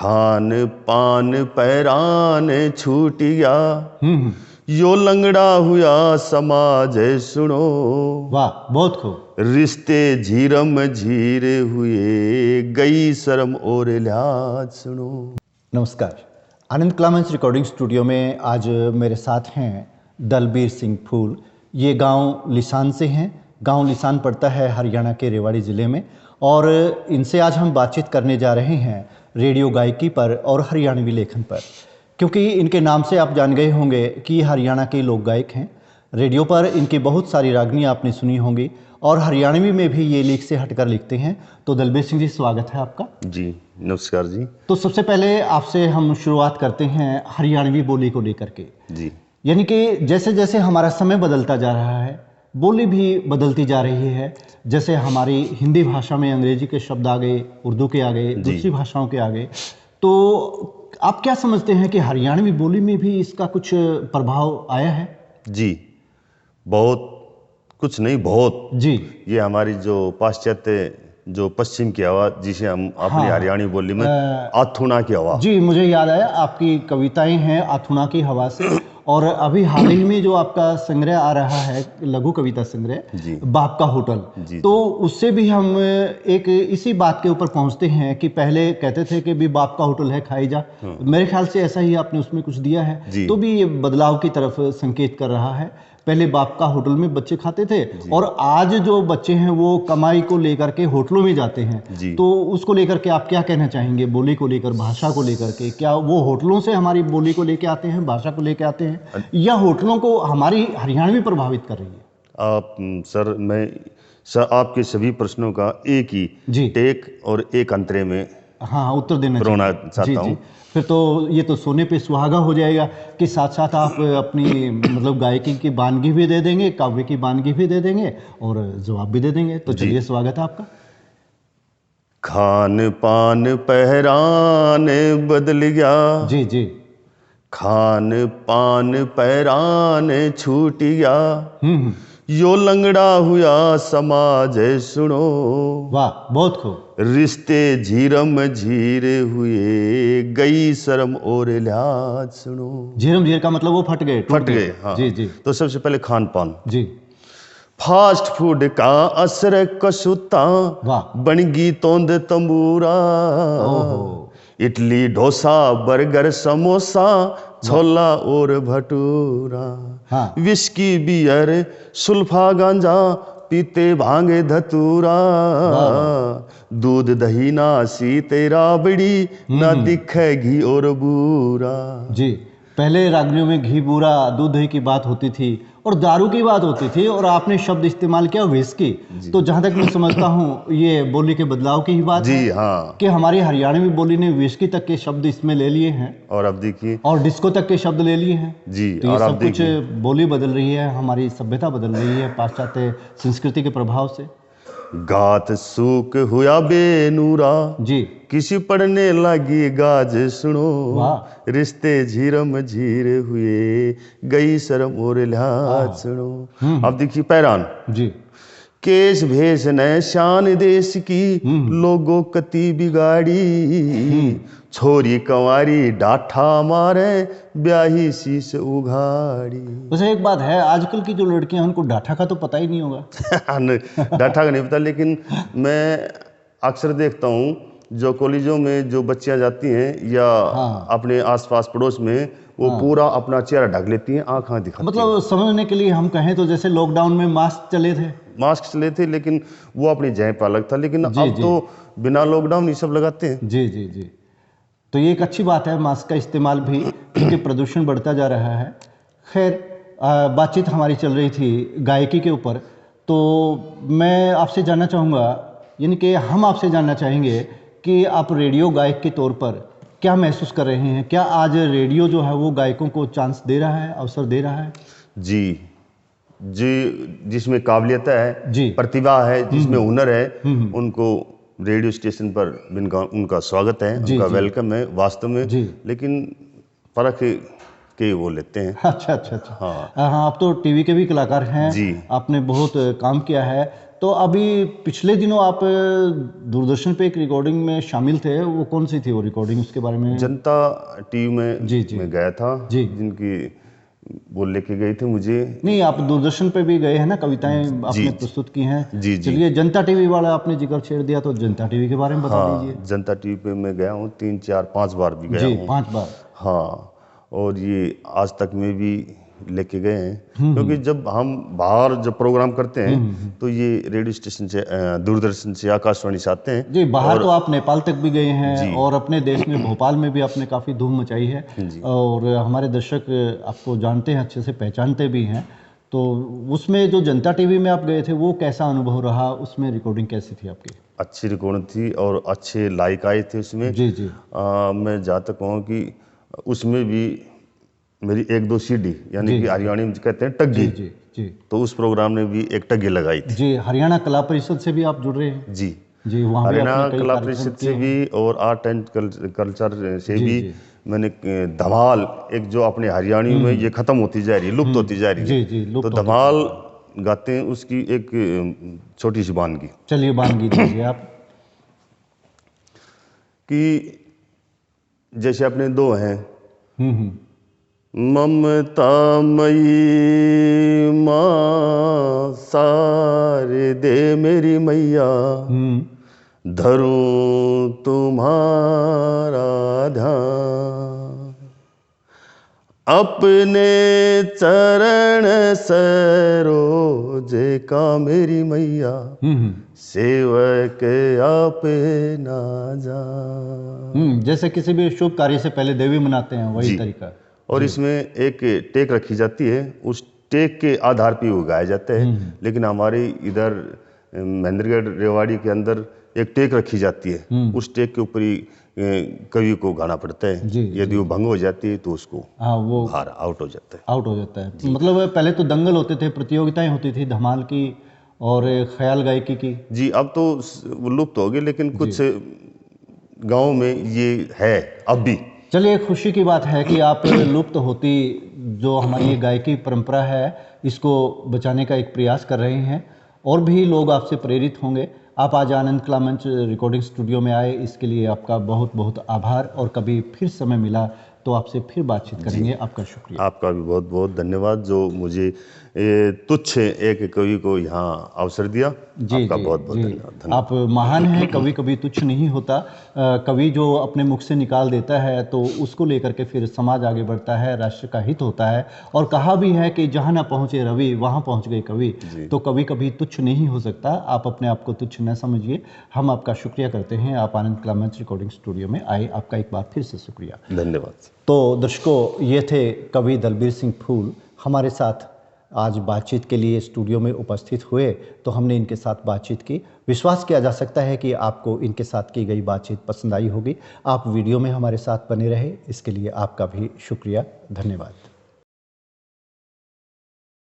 खान पान पैरान छूट गया, यो लंगड़ा हुआ समाज है सुनो। वाह, बहुत खूब। रिश्ते झीरम झीर हुए, गई शर्म और लिहाज सुनो। नमस्कार। आनंद क्लामेंस रिकॉर्डिंग स्टूडियो में आज मेरे साथ हैं दलबीर सिंह फूल। ये गांव लिसान से हैं। गांव लिसान पड़ता है हरियाणा के रेवाड़ी ज़िले में, और इनसे आज हम बातचीत करने जा रहे हैं रेडियो गायकी पर और हरियाणवी लेखन पर, क्योंकि इनके नाम से आप जान गए होंगे कि हरियाणा के लोक गायक हैं। रेडियो पर इनकी बहुत सारी रागनी आपने सुनी होंगी, और हरियाणवी में भी ये लीक से हटकर लिखते हैं। तो दलबीर सिंह जी, स्वागत है आपका। जी नमस्कार जी। तो सबसे पहले आपसे हम शुरुआत करते हैं हरियाणवी बोली को लेकर के। जी, यानी कि जैसे जैसे हमारा समय बदलता जा रहा है, बोली भी बदलती जा रही है। जैसे हमारी हिंदी भाषा में अंग्रेजी के शब्द आ गए, उर्दू के आ गए, दूसरी भाषाओं के आ गए। तो आप क्या समझते हैं कि हरियाणवी बोली में भी इसका कुछ प्रभाव आया है? जी बहुत, कुछ नहीं बहुत। जी, ये हमारी जो पाश्चात्य जो पश्चिम की आवाज़, जिसे हम अपनी हरियाणवी बोली में आथुना की आवाज़। जी, मुझे याद आया आपकी कविताएं हैं आथुना की हवा से, और अभी हाल ही में जो आपका संग्रह आ रहा है, लघु कविता संग्रह, बाप का होटल, तो उससे भी हम एक इसी बात के ऊपर पहुंचते हैं कि पहले कहते थे कि भी बाप का होटल है, खाई जा। मेरे ख्याल से ऐसा ही आपने उसमें कुछ दिया है, तो भी ये बदलाव की तरफ संकेत कर रहा है। पहले बाप का होटल में बच्चे खाते थे, और आज जो बच्चे हैं वो कमाई को लेकर के होटलों में जाते हैं। तो उसको लेकर के आप क्या कहना चाहेंगे? बोली को लेकर, भाषा को लेकर के, क्या वो होटलों से हमारी बोली को लेके आते हैं, भाषा को लेके आते हैं, या होटलों को हमारी हरियाणवी प्रभावित कर रही है? आप सर आपके सभी प्रश्नों का एक ही टेक और एक अंतरे में उत्तर देना चाहता हूँ। फिर तो ये तो सोने पे सुहागा हो जाएगा कि साथ साथ आप अपनी मतलब गायकी की वानगी भी दे देंगे, काव्य की वानगी भी दे देंगे, और जवाब भी दे देंगे। तो चलिए, स्वागत है आपका। खान पान पहरान बदल गया, जी जी। खान पान पहरान छूट गया, यो लंगड़ा हुआ समाज है सुनो। वाह, बहुत खूब। रिश्ते झीरम झीर हुए, गई शर्म और लिहाज सुनो। झीरम झीर का मतलब वो फट गए। हाँ। जी जी। तो सबसे पहले खान पान। जी। फास्ट फूड का असर कसूता, बनगी तोंद तंबूरा, इडली डोसा बर्गर समोसा, छोला और भटूरा, विस्की बियर सुल्फा गांजा, पीते भांगे धतूरा, दूध दही ना सी तेरा बड़ी, ना दिखे घी और बूरा। जी, पहले रागनियों में घी बूरा दूध दही की बात होती थी और दारू की बात होती थी, और आपने शब्द इस्तेमाल किया विस्की। तो जहाँ तक मैं समझता हूँ ये बोली के बदलाव की ही बात है। हाँ, कि हमारी हरियाणवी बोली ने विस्की तक के शब्द इसमें ले लिए हैं, और अब देखिए, और डिस्को तक के शब्द ले लिए हैं। जी, तो ये सब कुछ बोली बदल रही है, हमारी सभ्यता बदल रही है पाश्चात्य संस्कृति के प्रभाव से। गात सूख हुआ बेनूरा, जी, किसी पढ़ने लगी गाज सुनो, रिश्ते झीरम झीर हुए, गई शर्म और लिहाज सुनो। अब देखिए पैरान। जी, केश भेष ने शान देश की, लोगों कति बिगाड़ी, छोरी कंवारी डाठा मारे, ब्याही शीश उघाड़ी। वैसे एक बात है, आजकल की जो लड़कियां उनको डाठा का तो पता ही नहीं होगा। डाठा का नहीं पता, लेकिन मैं अक्सर देखता हूँ जो कॉलेजों में जो बच्चियां जाती हैं या अपने आसपास पड़ोस में, वो पूरा अपना चेहरा ढक लेती हैं, आँख दिखाती हैं। मतलब समझने के लिए हम कहें तो जैसे लॉकडाउन में मास्क चले थे, लेकिन वो अपनी जय पर अलग था, लेकिन अब तो बिना लॉकडाउन ये सब लगाते हैं। जी जी जी। तो ये एक अच्छी बात है मास्क का इस्तेमाल भी, क्योंकि प्रदूषण बढ़ता जा रहा है। खैर, बातचीत हमारी चल रही थी गायकी के ऊपर, तो मैं आपसे जानना चाहूँगा, यानी कि हम आपसे जानना चाहेंगे कि आप रेडियो गायक के तौर पर क्या महसूस कर रहे हैं? क्या आज रेडियो जो है वो गायकों को चांस दे रहा है, अवसर दे रहा है? जी, जिसमें काबिलियत है, प्रतिभा है, जिसमें हुनर है, उनको रेडियो स्टेशन पर उनका स्वागत है, उनका वेलकम है वास्तव में। लेकिन फर्क के वो लेते हैं। अच्छा। हाँ, आप तो टीवी के भी कलाकार हैं। जी, आपने बहुत काम किया है, तो अभी पिछले दिनों आप दूरदर्शन पे एक रिकॉर्डिंग में शामिल थे, वो कौन सी थी वो रिकॉर्डिंग, उसके बारे में? जनता टीवी में जी जी मैं गया था जी, जिनकी वो लेके गए थे मुझे। नहीं, आप दूरदर्शन पे भी गए हैं ना, कविताएं आपने प्रस्तुत की हैं। जी जी। चलिए, जनता टीवी वाला आपने जिक्र छेड़ दिया तो जनता टीवी के बारे में बता दीजिए। जनता टीवी पे मैं गया हूँ 3 4 5 बार भी गया जी, हूँ। 5 बार। हाँ, और ये आज तक में भी लेके गए हैं, क्योंकि जब हम बाहर जब प्रोग्राम करते हैं तो ये रेडियो स्टेशन से दूरदर्शन से आकाशवाणी से आते हैं जी। बाहर तो आप नेपाल तक भी गए हैं, और अपने देश में भोपाल में भी आपने काफ़ी धूम मचाई है, और हमारे दर्शक आपको जानते हैं, अच्छे से पहचानते भी हैं। तो उसमें जो जनता टीवी में आप गए थे, वो कैसा अनुभव रहा? उसमें रिकॉर्डिंग कैसी थी आपकी? अच्छी रिकॉर्डिंग थी और अच्छे लाइक आए थे उसमें। जी जी। मैं जहाँ तक कहूँ कि उसमें भी मेरी 1-2 सीडी, यानी कि हरियाणी में कहते हैं टग्गी, जी जी, तो उस प्रोग्राम ने भी एक टग्गी लगाई थी। जी। हरियाणा कला परिषद से भी आप जुड़ रहे हैं? जी जी, वहाँ भी हरियाणा आपने कई कला कार्यक्रम परिषद किए से हैं। भी और आर्ट एंड कल्चर से जी, भी जी। मैंने धमाल, एक जो अपने हरियाणी में ये खत्म होती जा रही है, लुप्त होती जा रही जी है, जी, तो लुप्त होती धमाल गाते हैं उसकी एक छोटी सी वानगी चलिए, वानगी दीजिए आप। कि जैसे अपने दो हैं, हम्म। ममता मई माँ शारदे मेरी मैया, धरूं तुम्हारा ध्यान, अपने चरण सरोज का मेरी मैया, सेवक आप ना जान। जैसे किसी भी शुभ कार्य से पहले देवी मनाते हैं, वही तरीका। और इसमें एक टेक रखी जाती है, उस टेक के आधार पे वो गाया जाता है। लेकिन हमारे इधर महेंद्रगढ़ रेवाड़ी के अंदर एक टेक रखी जाती है, उस टेक के ऊपर ही कवि को गाना पड़ता है। यदि वो भंग हो जाती है तो उसको वो बाहर आउट हो जाता है। आउट हो जाता है। मतलब पहले तो दंगल होते थे, प्रतियोगिताएं होती थी धमाल की और ख्याल गायकी की। जी, अब तो वो लुप्त हो गए, लेकिन कुछ गाँव में ये है अब भी। चलिए, खुशी की बात है कि आप लुप्त होती जो हमारी ये गायकी परंपरा है, इसको बचाने का एक प्रयास कर रहे हैं, और भी लोग आपसे प्रेरित होंगे। आप आज आनंद कला मंच रिकॉर्डिंग स्टूडियो में आए, इसके लिए आपका बहुत बहुत आभार, और कभी फिर समय मिला तो आपसे फिर बातचीत करेंगे। आपका शुक्रिया। आपका भी बहुत बहुत धन्यवाद, जो मुझे तुच्छ एक कवि को यहाँ अवसर दिया। आपका बहुत बहुत धन्यवाद। आप महान हैं, कभी कभी तुच्छ नहीं होता। कवि जो अपने मुख से निकाल देता है तो उसको लेकर के फिर समाज आगे बढ़ता है, राष्ट्र का हित होता है। और कहा भी है कि जहाँ ना पहुँचे रवि वहाँ पहुँच गए कवि। तो कभी कभी तुच्छ नहीं हो सकता, आप अपने आप को तुच्छ न समझिए। हम आपका शुक्रिया करते हैं, आप आनंद कला मंच रिकॉर्डिंग स्टूडियो में आए, आपका एक बार फिर से शुक्रिया। धन्यवाद। तो दर्शकों, ये थे कवि दलबीर सिंह फूल, हमारे साथ आज बातचीत के लिए स्टूडियो में उपस्थित हुए, तो हमने इनके साथ बातचीत की। विश्वास किया जा सकता है कि आपको इनके साथ की गई बातचीत पसंद आई होगी। आप वीडियो में हमारे साथ बने रहे, इसके लिए आपका भी शुक्रिया। धन्यवाद।